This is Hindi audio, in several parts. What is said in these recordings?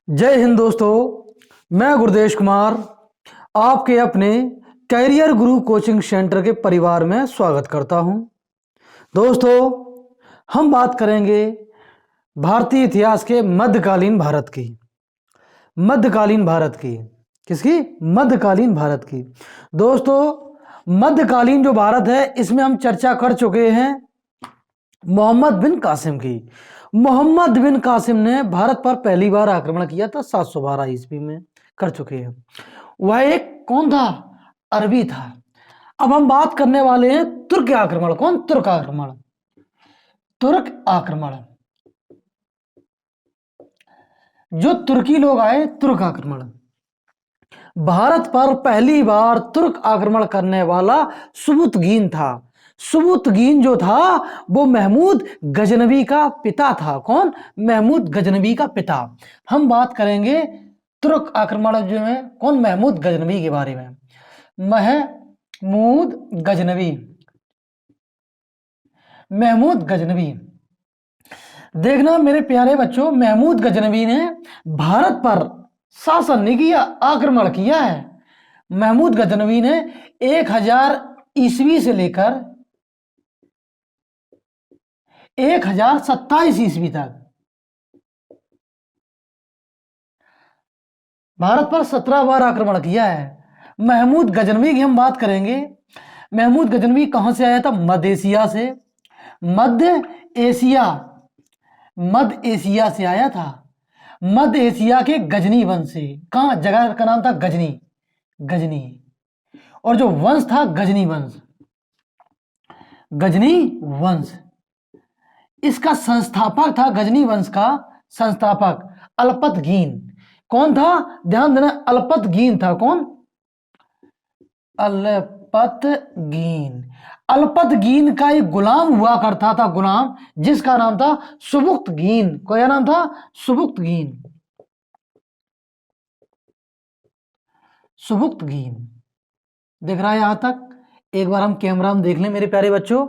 जय हिंद दोस्तों। मैं गुरदेश कुमार आपके अपने कैरियर गुरु कोचिंग सेंटर के परिवार में स्वागत करता हूं। दोस्तों, हम बात करेंगे भारतीय इतिहास के मध्यकालीन भारत की। मध्यकालीन भारत की किसकी? मध्यकालीन भारत की। दोस्तों, मध्यकालीन जो भारत है इसमें हम चर्चा कर चुके हैं मोहम्मद बिन कासिम की। मोहम्मद बिन कासिम ने भारत पर पहली बार आक्रमण किया था 712 ईस्वी में, कर चुके हैं। वह एक कौन था? अरबी था। अब हम बात करने वाले हैं तुर्क आक्रमण। कौन? तुर्क आक्रमण। तुर्क आक्रमण, जो तुर्की लोग आए, तुर्क आक्रमण। भारत पर पहली बार तुर्क आक्रमण करने वाला सुबुतगीन था। सुबुतगीन जो था वो महमूद गजनवी का पिता था। कौन? महमूद गजनवी का पिता। हम बात करेंगे तुर्क आक्रमण जो है कौन? महमूद गजनवी के बारे में। महमूद गजनवी, महमूद गजनवी। देखना मेरे प्यारे बच्चों, महमूद गजनवी ने भारत पर शासन नहीं किया, आक्रमण किया है। महमूद गजनवी ने 1000 ईस्वी से लेकर 1027 ईस्वी तक भारत पर 17 बार आक्रमण किया है। महमूद गजनवी की हम बात करेंगे। महमूद गजनवी कहां से आया था? मध्य एशिया से। मध्य एशिया, मध्य एशिया से आया था। मध्य एशिया के गजनी वंश से। कहां? जगह का नाम था गजनी। गजनी, और जो वंश था गजनी वंश। गजनी वंश, इसका संस्थापक था। गजनी वंश का संस्थापक अल्पतगीन। कौन था? ध्यान देना, अल्पतगीन था। कौन? अल्पतगीन। अल्पतगीन का एक गुलाम हुआ करता था, गुलाम, जिसका नाम था सुबुक्तगीन। क्या नाम था? सुबुक्तगीन। सुबुक्तगीन। दिख रहा है यहां तक? एक बार हम कैमरा में देख लें मेरे प्यारे बच्चों।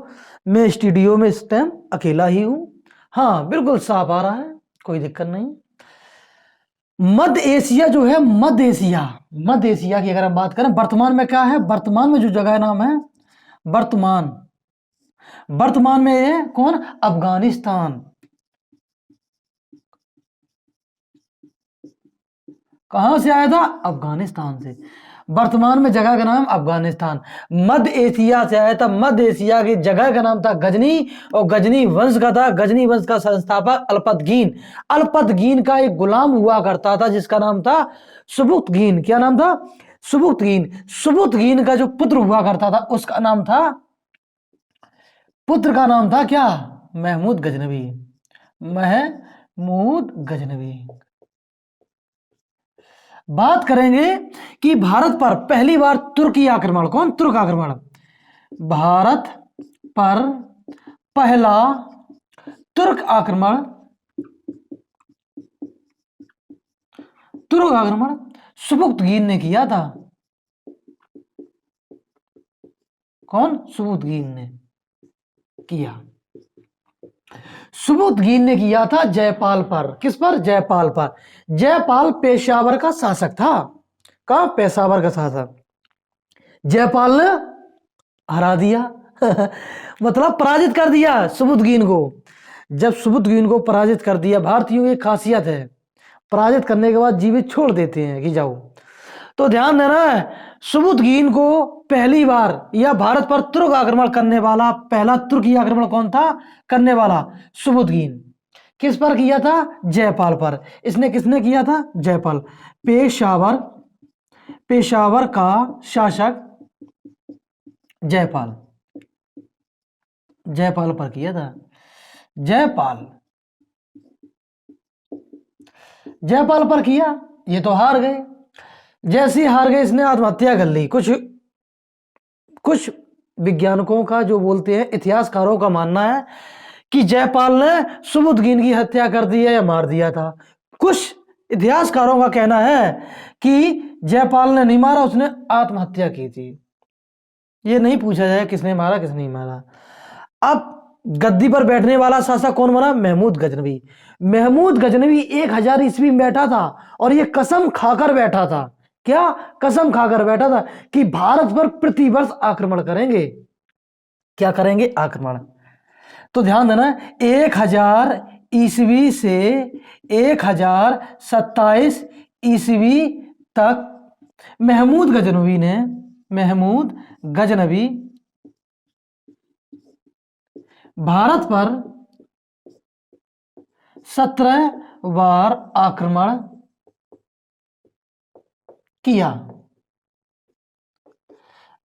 मैं स्टूडियो में इस टाइम अकेला ही हूं। हाँ, बिल्कुल साफ आ रहा है, कोई दिक्कत नहीं। मध्य एशिया जो है, मध्य एशिया, मध्य एशिया की अगर हम बात करें, वर्तमान में क्या है? वर्तमान में जो जगह नाम है, वर्तमान, वर्तमान में है कौन? अफगानिस्तान। कहां से आया था? अफगानिस्तान से। वर्तमान में जगह का नाम अफगानिस्तान। मध्य एशिया से आया था। मध्य एशिया की जगह का नाम था गजनी, और गजनी वंश का था। गजनी वंश का संस्थापक अल्पतगीन। अल्पतगीन का एक गुलाम हुआ करता था जिसका नाम था सुबुक्तगीन। क्या नाम था? सुबुक्तगीन। सुबुक्तगीन का जो पुत्र हुआ करता था उसका नाम था, पुत्र का नाम था क्या? महमूद गजनवी। महमूद गजनवी। बात करेंगे कि भारत पर पहली बार तुर्की आक्रमण। कौन? तुर्क आक्रमण। भारत पर पहला तुर्क आक्रमण, तुर्क आक्रमण सुबुक्तगीन ने किया था। कौन? सुबुक्तगीन ने किया। सुबुक्तगीन ने किया था जयपाल पर। किस पर? जयपाल पर। जयपाल पेशावर का शासक था। कहां? पेशावर का शासक। जयपाल ने हरा दिया मतलब पराजित कर दिया सुबुक्तगीन को। जब सुबुक्तगीन को पराजित कर दिया, भारतीयों की खासियत है पराजित करने के बाद जीवित छोड़ देते हैं कि जाओ। तो ध्यान देना है, सुबुक्तगीन को पहली बार या भारत पर तुर्क आक्रमण करने वाला पहला तुर्की आक्रमण कौन था करने वाला? सुबुक्तगीन। किस पर किया था? जयपाल पर। इसने किसने किया था? जयपाल। पेशावर, पेशावर का शासक जयपाल, जयपाल पर किया था। जयपाल, जयपाल पर किया। ये तो हार गए। जैसे ही हार गए इसने आत्महत्या कर ली। कुछ कुछ विज्ञानकों का, जो बोलते हैं इतिहासकारों का मानना है कि जयपाल ने सुबुक्तगीन की हत्या कर दी है या मार दिया था। कुछ इतिहासकारों का कहना है कि जयपाल ने नहीं मारा, उसने आत्महत्या की थी। ये नहीं पूछा जाए किसने मारा किसने नहीं मारा। अब गद्दी पर बैठने वाला शासक कौन बना? महमूद गजनवी। महमूद गजनवी 1000 ईस्वी में बैठा था और ये कसम खाकर बैठा था। क्या कसम खाकर बैठा था? कि भारत पर प्रतिवर्ष आक्रमण करेंगे। क्या करेंगे? आक्रमण। तो ध्यान देना, 1000 ईस्वी से 1027 ईस्वी तक महमूद गजनवी भारत पर 17 बार आक्रमण किया।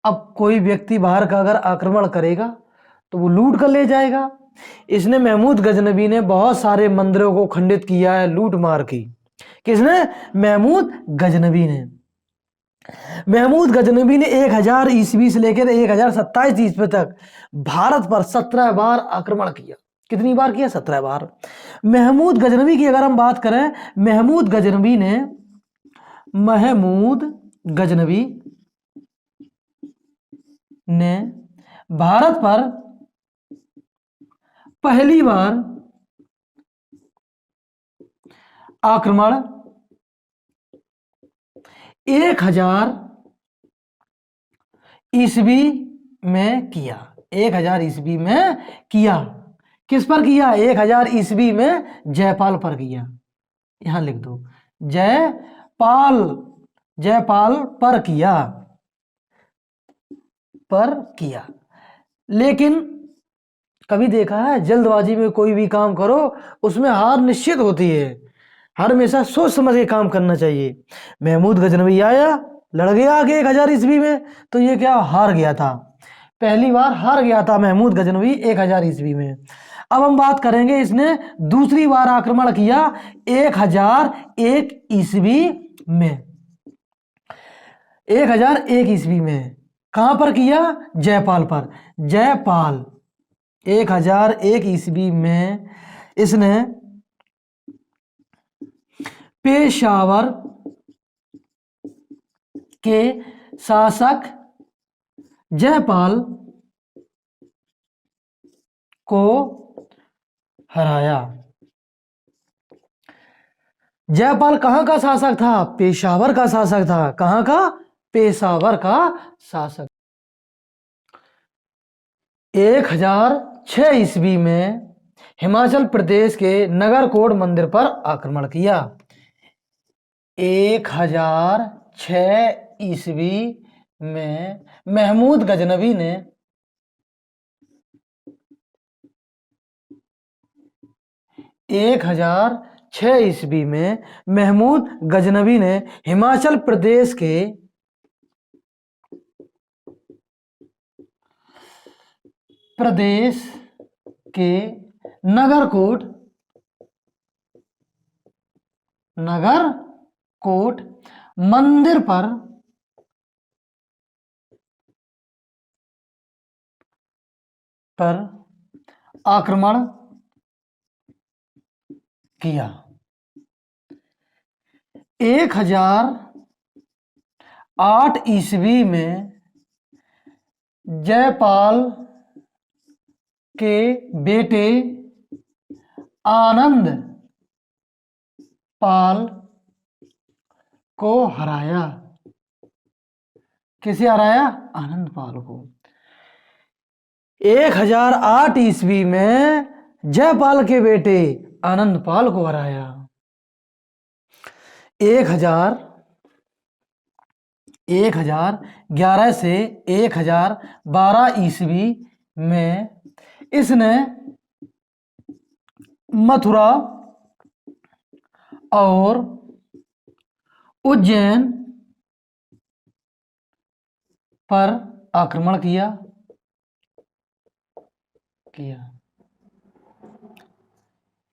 अब कोई व्यक्ति बाहर का अगर आक्रमण करेगा तो वो लूट कर ले जाएगा। इसने महमूद गजनवी ने बहुत सारे मंदिरों को खंडित किया है, लूट मार की। किसने? महमूद गजनवी ने। महमूद गजनवी ने 1000 ईस्वी से लेकर 1027 ईस्वी तक भारत पर 17 बार आक्रमण किया। कितनी बार किया? 17 बार। महमूद गजनवी की अगर हम बात करें, महमूद गजनवी ने भारत पर पहली बार आक्रमण 1000 ईस्वी में किया। 1000 ईस्वी में किया। किस पर किया? 1000 ईस्वी में जयपाल पर किया। यहां लिख दो, जयपाल पर किया। लेकिन कभी देखा है जल्दबाजी में कोई भी काम करो उसमें हार निश्चित होती है। हर हमेशा सोच समझ के काम करना चाहिए। महमूद गजनवी आया, लड़ गया आगे 1000 ईस्वी में, तो ये क्या? हार गया था। पहली बार हार गया था महमूद गजनवी 1000 ईस्वी में। अब हम बात करेंगे, इसने दूसरी बार आक्रमण किया 1001 ईस्वी में। 1001 ईस्वी में कहां पर किया? जयपाल पर। जयपाल 1001 ईस्वी में इसने पेशावर के शासक जयपाल को हराया। जयपाल कहां का शासक था? पेशावर का शासक था। कहां का? पेशावर का शासक। 1006 ईस्वी में हिमाचल प्रदेश के नगरकोट मंदिर पर आक्रमण किया। 1006 ईस्वी में महमूद गजनवी ने हिमाचल प्रदेश के नगरकोट मंदिर पर आक्रमण किया। 1008 ईस्वी में जयपाल के बेटे आनंद पाल को हराया। किसे हराया? आनंद पाल को। 1008 ईस्वी में जयपाल के बेटे आनंद पाल को हराया। 1011 से 1012 ईस्वी में इसने मथुरा और उज्जैन पर आक्रमण किया।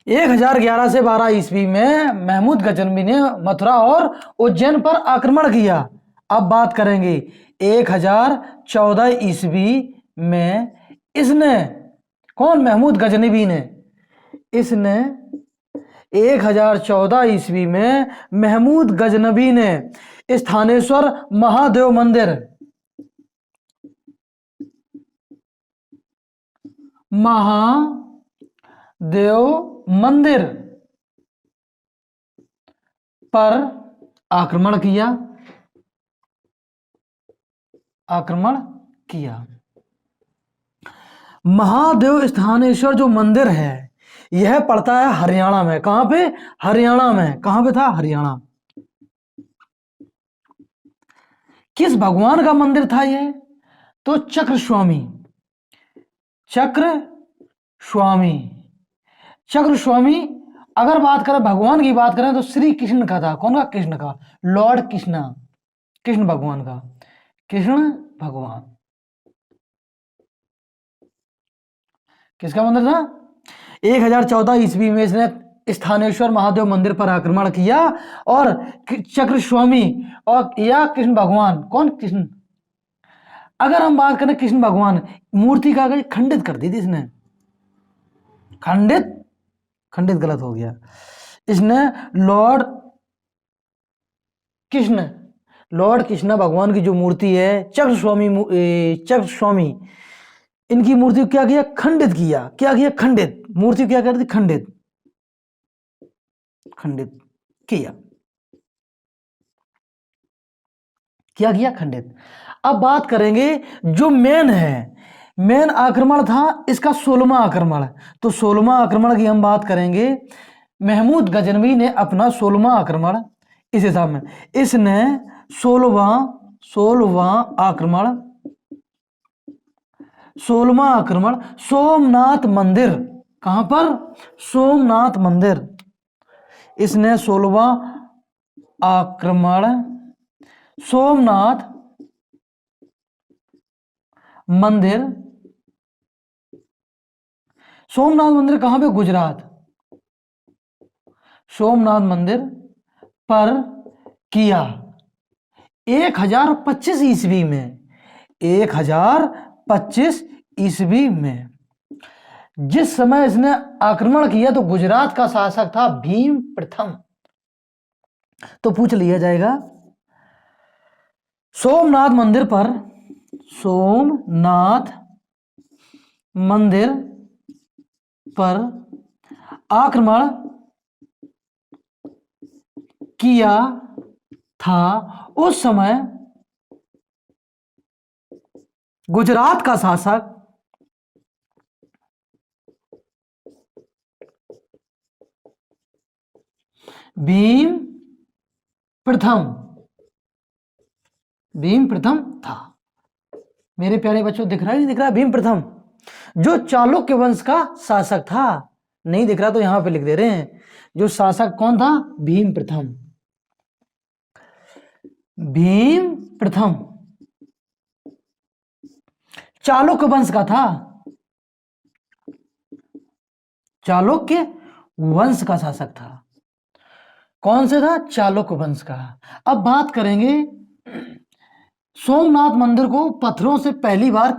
1011 से 12 ईस्वी में महमूद गजनवी ने मथुरा और उज्जैन पर आक्रमण किया। अब बात करेंगे 1014 ईस्वी में इसने, कौन? महमूद गजनवी ने। इसने 1014 ईस्वी में महमूद गजनवी ने स्थानेश्वर महादेव मंदिर महादेव मंदिर पर आक्रमण किया। महादेव स्थानेश्वर जो मंदिर है यह पड़ता है हरियाणा में। कहां पे? हरियाणा में। कहां पे था? हरियाणा। किस भगवान का मंदिर था यह? तो चक्रस्वामी अगर बात करें भगवान की बात करें तो श्री कृष्ण का था। कौन का? कृष्ण का। लॉर्ड कृष्ण भगवान का। कृष्ण भगवान किसका मंदिर था? 1014 ईस्वी में इसने स्थानेश्वर महादेव मंदिर पर आक्रमण किया और चक्रस्वामी और या कृष्ण भगवान, कौन? कृष्ण। अगर हम बात करें कृष्ण भगवान, मूर्ति का खंडित कर दी थी इसने। खंडित गलत हो गया। इसने लॉर्ड कृष्ण भगवान की जो मूर्ति है चक्रस्वामी इनकी मूर्ति क्या किया? खंडित किया। क्या किया? खंडित। मूर्ति क्या कर दी? खंडित किया। क्या किया? खंडित। अब बात करेंगे जो मेन आक्रमण था इसका 16वां आक्रमण। तो 16वां आक्रमण की हम बात करेंगे। महमूद गजनवी ने अपना 16वां आक्रमण इस हिसाब में इसने 16वां आक्रमण सोमनाथ मंदिर। कहां पर? सोमनाथ मंदिर। इसने 16वां आक्रमण सोमनाथ मंदिर कहां पे? गुजरात। सोमनाथ मंदिर पर किया 1025 ईस्वी में। 1025 ईस्वी में जिस समय इसने आक्रमण किया तो गुजरात का शासक था भीम प्रथम। तो पूछ लिया जाएगा सोमनाथ मंदिर पर आक्रमण किया था उस समय गुजरात का शासक भीम प्रथम था। मेरे प्यारे बच्चों, दिख रहा है नहीं दिख रहा? भीम प्रथम जो चालुक्य वंश का शासक था। नहीं दिख रहा तो यहां पे लिख दे रहे हैं। जो शासक कौन था? भीम प्रथम चालुक्य वंश का था। चालुक्य वंश का शासक था। कौन से था? चालुक्य वंश का। अब बात करेंगे सोमनाथ मंदिर को पत्थरों से पहली बार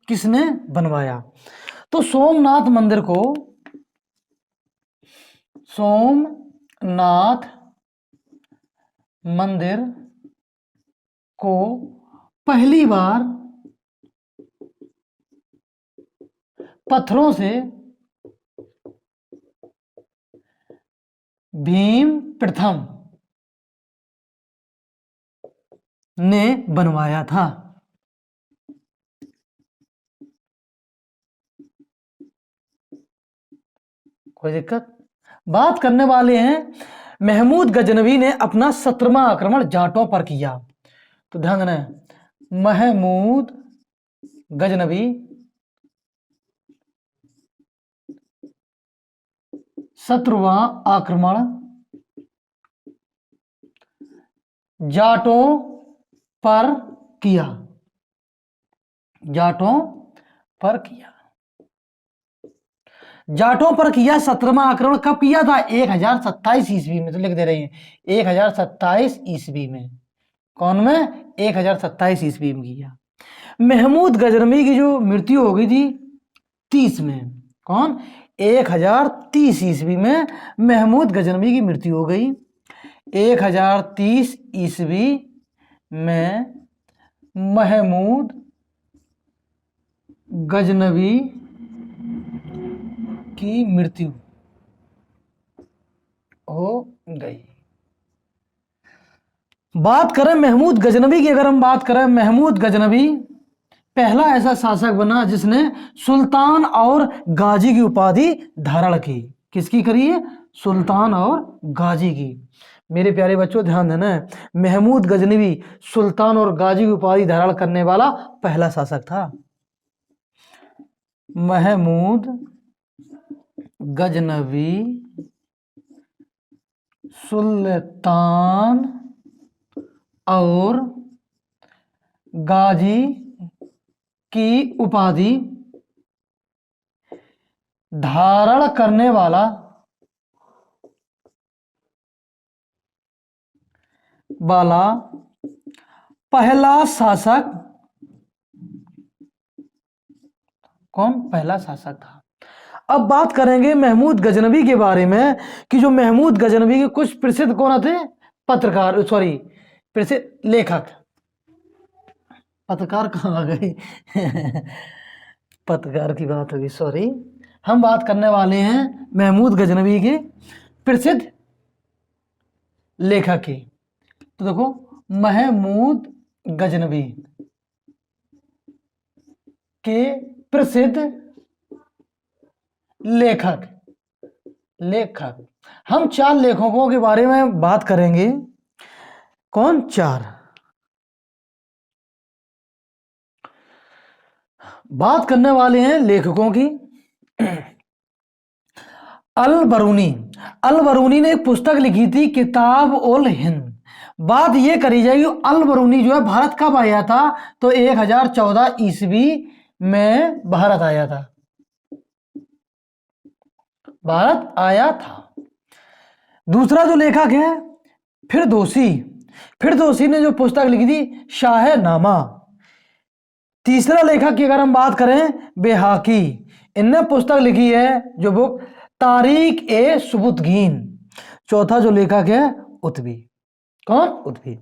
किसने बनवाया? तो सोमनाथ मंदिर को पहली बार पत्थरों से भीम प्रथम ने बनवाया था। कोई दिक्कत? बात करने वाले हैं महमूद गजनवी ने अपना 17वां आक्रमण जाटों पर किया। तो ध्यान देना, महमूद गजनवी 17वां आक्रमण जाटों पर किया। जाटों पर किया 17वां आक्रमण कब किया था? 1027 ईस्वी में। तो लिख दे रहे हैं 1027 ईस्वी में। कौन में? 1027 ईस्वी में किया। महमूद गजनवी की जो मृत्यु हो गई थी 30 में। कौन? 1030 ईस्वी में महमूद गजनवी की मृत्यु हो गई। 1030 ईस्वी में महमूद गजनवी की मृत्यु हो गई। बात करें महमूद गजनवी की, अगर हम बात करें, महमूद गजनवी पहला ऐसा शासक बना जिसने सुल्तान और गाजी की उपाधि धारण की। किसकी करी है? सुल्तान और गाजी की। मेरे प्यारे बच्चों ध्यान देना है, महमूद गजनवी सुल्तान और गाजी की उपाधि धारण करने वाला पहला शासक था। महमूद गजनवी सुल्तान और गाजी की उपाधि धारण करने वाला पहला शासक कौन? पहला शासक था। अब बात करेंगे महमूद गजनवी के बारे में कि जो महमूद गजनवी के कुछ प्रसिद्ध कौन थे? पत्रकार, सॉरी प्रसिद्ध लेखक। पत्रकार कहाँ आ गई? पत्रकार की बात होगी, सॉरी। हम बात करने वाले हैं महमूद गजनवी के प्रसिद्ध लेखक की। तो देखो, महमूद गजनवी के प्रसिद्ध लेखक हम 4 लेखकों के बारे में बात करेंगे। कौन? 4। बात करने वाले हैं लेखकों की। अल बरूनी ने एक पुस्तक लिखी थी, किताब उल हिंद। बात यह करी जाएगी, अल बरूनी जो है भारत कब आया था? तो 1014 ईस्वी में भारत आया था। भारत आया था। दूसरा जो लेखक है फिरदौसी ने जो पुस्तक लिखी थी, शाहनामा। तीसरा लेखक की अगर हम बात करें, बेहाकी, इनने पुस्तक लिखी है जो बुक तारीख ए सुबुतगीन। चौथा जो लेखक है, उत्बी। कौन? उत्बी।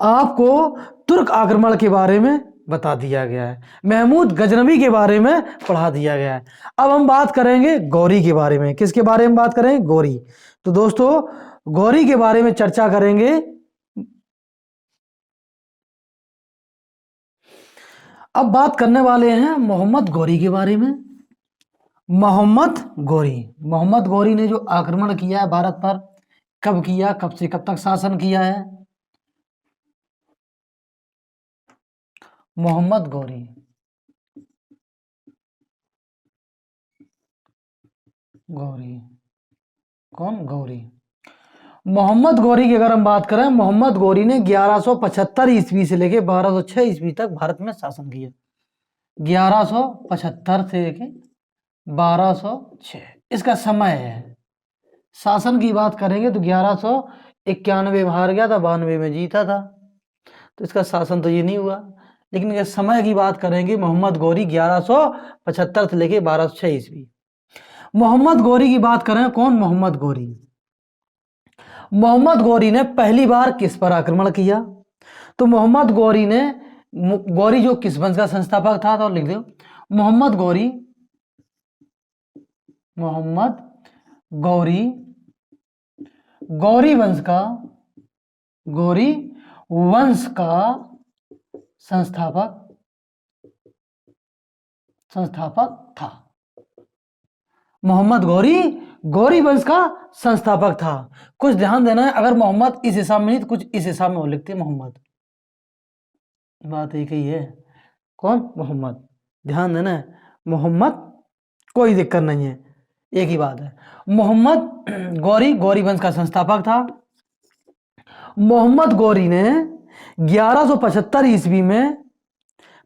आपको तुर्क आक्रमण के बारे में बता दिया गया है, महमूद गजनवी के बारे में पढ़ा दिया गया है। अब हम बात करेंगे गौरी के बारे में। किसके बारे में बात करें? गौरी। तो दोस्तों, गौरी के बारे में चर्चा करेंगे। अब बात करने वाले हैं मोहम्मद गौरी के बारे में। मोहम्मद गौरी ने जो आक्रमण किया है भारत पर, कब किया, कब से कब तक शासन किया है? मोहम्मद गौरी कौन? गौरी। मोहम्मद गौरी की अगर हम बात करें, मोहम्मद गौरी ने 1175 ईस्वी से लेके 1206 ईस्वी तक भारत में शासन किया। 1175 से लेके 1206 इसका समय है। शासन की बात करेंगे तो 1191 में हार गया था, 92 में जीता था, तो इसका शासन तो ये नहीं हुआ। लेकिन अगर समय की बात करेंगे, मोहम्मद गौरी 1175 से लेके 1206 ईस्वी। मोहम्मद गौरी की बात करें, कौन? मोहम्मद गौरी ने पहली बार किस पर आक्रमण किया? तो मोहम्मद गौरी जो किस वंश का संस्थापक था, तो लिख दो मोहम्मद गौरी गौरी वंश का संस्थापक था। मोहम्मद गौरी वंश का संस्थापक था। कुछ ध्यान देना है, अगर मोहम्मद इस हिसाब में नहीं तो कुछ इस हिसाब में और लिखते मोहम्मद, बात एक ही है। कौन? मोहम्मद। ध्यान देना है, मोहम्मद, कोई दिक्कत नहीं है, एक ही बात है। मोहम्मद गौरी वंश का संस्थापक था। मोहम्मद गौरी ने 1175 ईस्वी में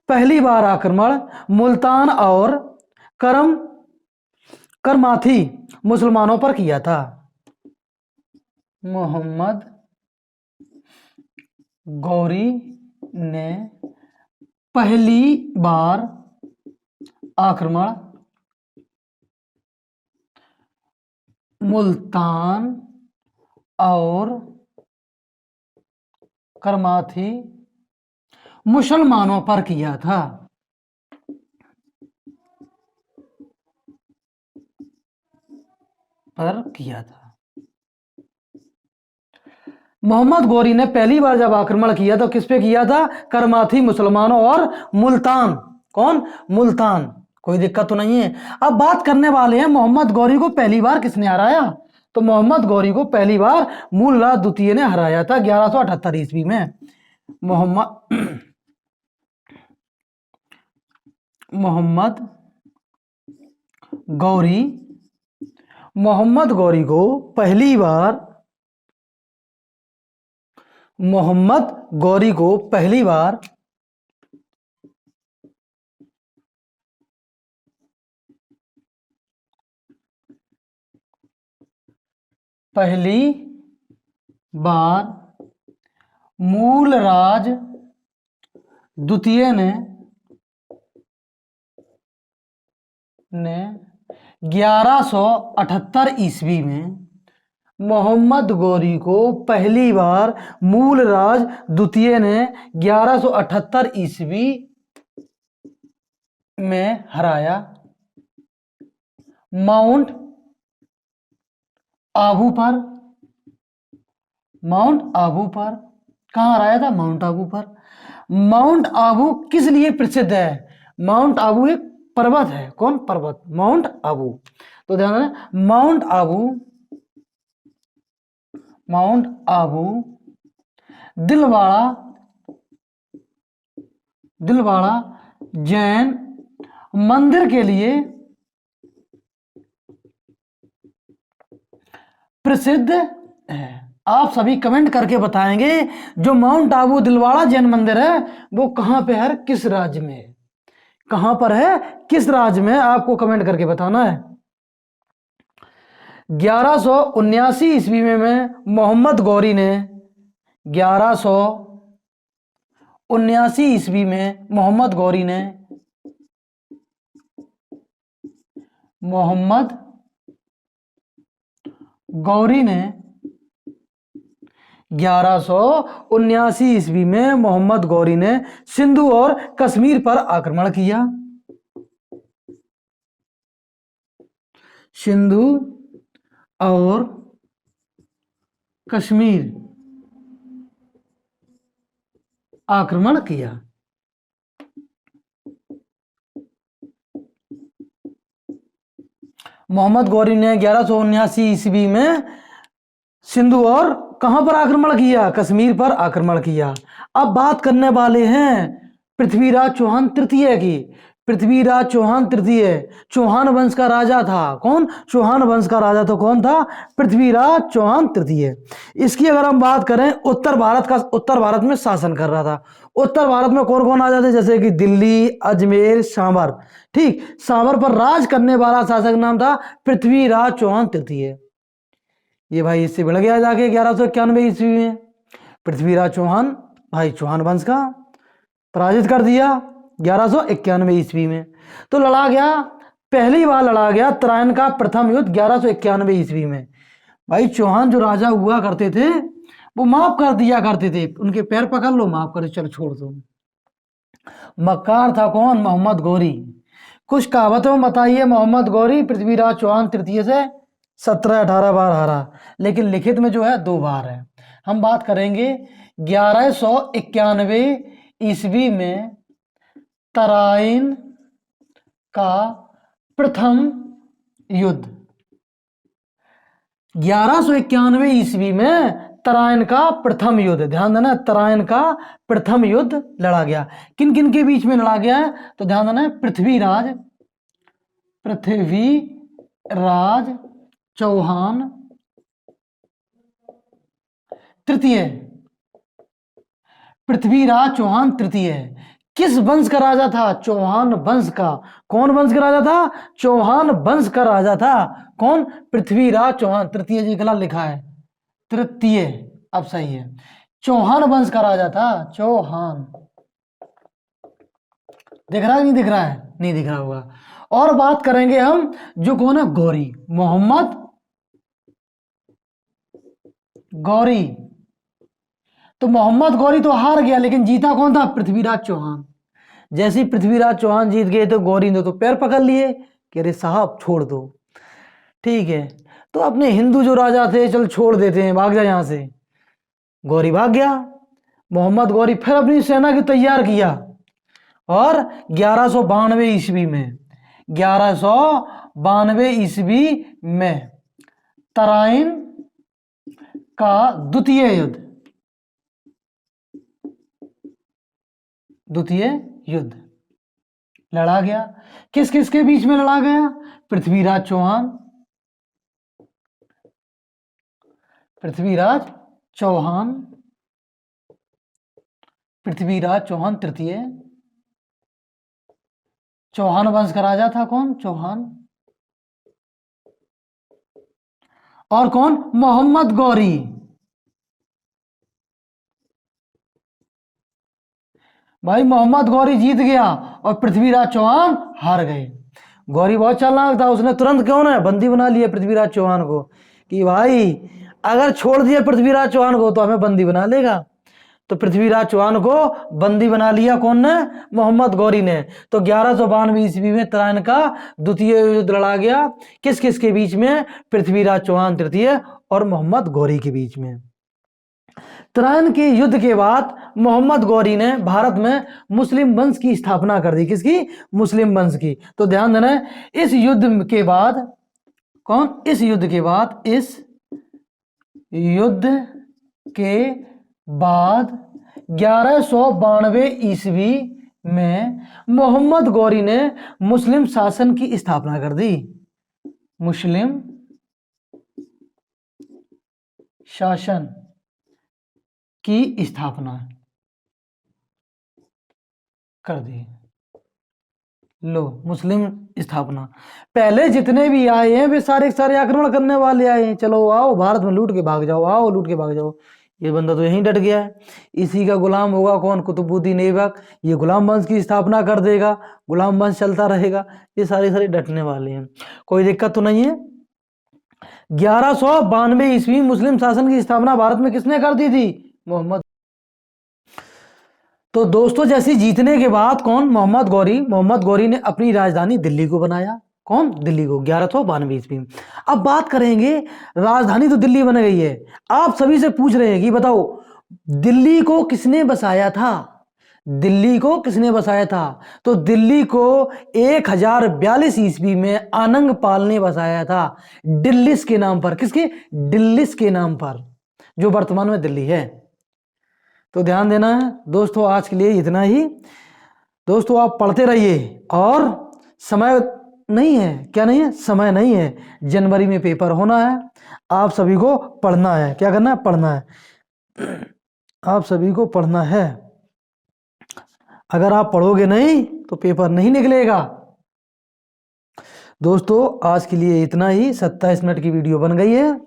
पहली बार आक्रमण मुल्तान और करमाथी मुसलमानों पर किया था। मोहम्मद गौरी ने पहली बार आक्रमण मुल्तान और करमाथी मुसलमानों पर किया था। पर किया था। मोहम्मद गौरी ने पहली बार जब आक्रमण किया तो किस पे किया था? करमाथी मुसलमानों और मुल्तान। कौन? मुल्तान। कोई दिक्कत तो नहीं है। अब बात करने वाले हैं मोहम्मद गौरी को पहली बार किसने हराया। तो मोहम्मद गौरी को पहली बार मूलराज द्वितीय ने हराया था 1178 ईस्वी में। मोहम्मद गौरी मोहम्मद गौरी को पहली बार मोहम्मद गौरी को पहली बार मूलराज द्वितीय ने 1178 ईस्वी में मोहम्मद गौरी को पहली बार मूलराज द्वितीय ने 1178 ईस्वी में हराया। माउंट आबू पर कहां हराया था? माउंट आबू पर। माउंट आबू किस लिए प्रसिद्ध है? माउंट आबू एक पर्वत है। कौन पर्वत? माउंट आबू। तो ध्यान देना, माउंट आबू दिलवाड़ा जैन मंदिर के लिए प्रसिद्ध है। आप सभी कमेंट करके बताएंगे जो माउंट आबू दिलवाड़ा जैन मंदिर है वो कहां पे है, किस राज्य में है, कहां पर है, किस राज्य में, आपको कमेंट करके बताना है। 1179 ईस्वी में मोहम्मद गौरी ने 1179 ईस्वी में मोहम्मद गौरी ने 1179 ईस्वी में मोहम्मद गौरी ने सिंधु और कश्मीर पर आक्रमण किया। सिंधु और कश्मीर आक्रमण किया। मोहम्मद गौरी ने 1179 ईस्वी में सिंधु और कहां पर आक्रमण किया? कश्मीर पर आक्रमण किया। अब बात करने वाले हैं पृथ्वीराज चौहान तृतीय की। पृथ्वीराज चौहान तृतीय चौहान वंश का राजा था। कौन? चौहान वंश का राजा तो कौन था? पृथ्वीराज चौहान तृतीय। इसकी अगर हम बात करें, उत्तर भारत में शासन कर रहा था। उत्तर भारत में कौन कौन आ जाते? जैसे कि दिल्ली, अजमेर, सांभर। ठीक, सांभर पर राज करने वाला शासक नाम था पृथ्वीराज चौहान तृतीय। ये भाई इससे बढ़ गया जाके 1191 ईस्वी में पृथ्वीराज चौहान भाई चौहान वंश का पराजित कर दिया 1191 ईस्वी में। तो लड़ा गया, पहली बार लड़ा गया तराइन का प्रथम युद्ध 1191 ईस्वी में। भाई चौहान जो राजा हुआ करते थे वो माफ कर दिया करते थे, उनके पैर पकड़ लो, माफ कर, चलो छोड़ दो। मक्कार था कौन? मोहम्मद गौरी। कुछ कहावतों में बताइए, मोहम्मद गौरी पृथ्वीराज चौहान तृतीय से 17-18 बार हारा, लेकिन लिखित में जो है 2 बार है। हम बात करेंगे 1191 ईस्वी में तराइन का प्रथम युद्ध। 1191 ईस्वी में तराइन का प्रथम युद्ध, ध्यान देना, तराइन का प्रथम युद्ध लड़ा गया। किन किन के बीच में लड़ा गया है? तो ध्यान देना, पृथ्वीराज चौहान तृतीय। पृथ्वीराज चौहान तृतीय किस वंश का राजा था? चौहान वंश का। कौन वंश का राजा था? चौहान वंश का राजा था। कौन? पृथ्वीराज चौहान तृतीय। जी गलत लिखा है, तृतीय, अब सही है। चौहान वंश का राजा था, चौहान। दिख रहा है नहीं दिख रहा है? नहीं दिख रहा होगा। और बात करेंगे हम जो कौन है? गौरी, मोहम्मद गौरी। तो मोहम्मद गौरी तो हार गया, लेकिन जीता कौन था? पृथ्वीराज चौहान। जैसे ही पृथ्वीराज चौहान जीत गए तो गौरी ने तो पैर पकड़ लिए कि अरे साहब छोड़ दो। ठीक है, तो अपने हिंदू जो राजा थे चल छोड़ देते हैं, भाग जा यहाँ से। गौरी भाग गया। मोहम्मद गौरी फिर अपनी सेना की तैयार किया और 1192 ईस्वी में 1192 ईस्वी में तराइन का द्वितीय युद्ध लड़ा गया। किस किस के बीच में लड़ा गया? पृथ्वीराज चौहान तृतीय। चौहान वंश का राजा था कौन? चौहान। और कौन? मोहम्मद गौरी। भाई मोहम्मद गौरी जीत गया और पृथ्वीराज चौहान हार गए। गौरी बहुत चालाक था, उसने तुरंत क्यों ना बंदी बना लिया पृथ्वीराज चौहान को कि भाई अगर छोड़ दिया पृथ्वीराज चौहान को तो हमें बंदी बना लेगा। तो पृथ्वीराज चौहान को बंदी बना लिया कौन ने? मोहम्मद गौरी ने। तो 1192 ईस्वी में तराइन का द्वितीय युद्ध लड़ा गया। किस किस के बीच में? पृथ्वीराज चौहान तृतीय और मोहम्मद गौरी के बीच में। तराइन के युद्ध के बाद मोहम्मद गौरी ने भारत में मुस्लिम वंश की स्थापना कर दी। किसकी? मुस्लिम वंश की। तो ध्यान देना, इस युद्ध के बाद कौन? इस युद्ध के बाद 1192 ईस्वी में मोहम्मद गौरी ने मुस्लिम शासन की स्थापना कर दी। मुस्लिम शासन की स्थापना कर दी। लो, मुस्लिम स्थापना। पहले जितने भी आए हैं वे सारे सारे आक्रमण करने वाले आए हैं। चलो आओ भारत में लूट के भाग जाओ, आओ लूट के भाग जाओ। ये बंदा तो यहीं डट गया है। इसी का गुलाम होगा कौन? कुतुबुद्दीन ऐबक। ये गुलाम वंश की स्थापना कर देगा, गुलाम वंश चलता रहेगा। ये सारे डटने वाले हैं, कोई दिक्कत तो नहीं है। 1192 ईस्वी मुस्लिम शासन की स्थापना भारत में किसने कर दी थी? मोहम्मद। तो दोस्तों जैसे जीतने के बाद कौन? मोहम्मद गौरी ने अपनी राजधानी दिल्ली को बनाया। कौन? दिल्ली को 1192 ईस्वी में। अब बात करेंगे, राजधानी तो दिल्ली बन गई है। आप सभी से पूछ रहे हैं कि बताओ दिल्ली को किसने बसाया था? दिल्ली को किसने बसाया था? तो दिल्ली को 1042 ईस्वी में आनंग पाल ने बसाया था, दिल्लिस के नाम पर। किसके? दिल्लिस के नाम पर, जो वर्तमान में दिल्ली है। तो ध्यान देना है दोस्तों, आज के लिए इतना ही। दोस्तों आप पढ़ते रहिए और समय नहीं है, क्या नहीं है? समय नहीं है। जनवरी में पेपर होना है, आप सभी को पढ़ना है। क्या करना है? पढ़ना है। आप सभी को पढ़ना है। अगर आप पढ़ोगे नहीं तो पेपर नहीं निकलेगा। दोस्तों आज के लिए इतना ही। 27 मिनट की वीडियो बन गई है।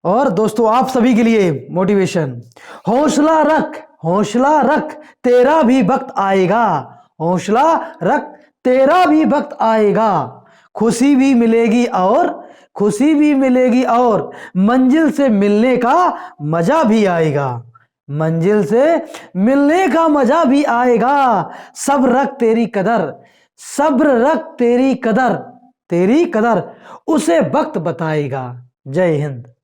और दोस्तों आप सभी के लिए मोटिवेशन, हौसला रख तेरा भी वक्त आएगा। हौसला रख तेरा भी वक्त आएगा। खुशी भी मिलेगी और मंजिल से मिलने का मजा भी आएगा। मंजिल से मिलने का मजा भी आएगा। सब्र रख तेरी कदर उसे वक्त बताएगा। जय हिंद।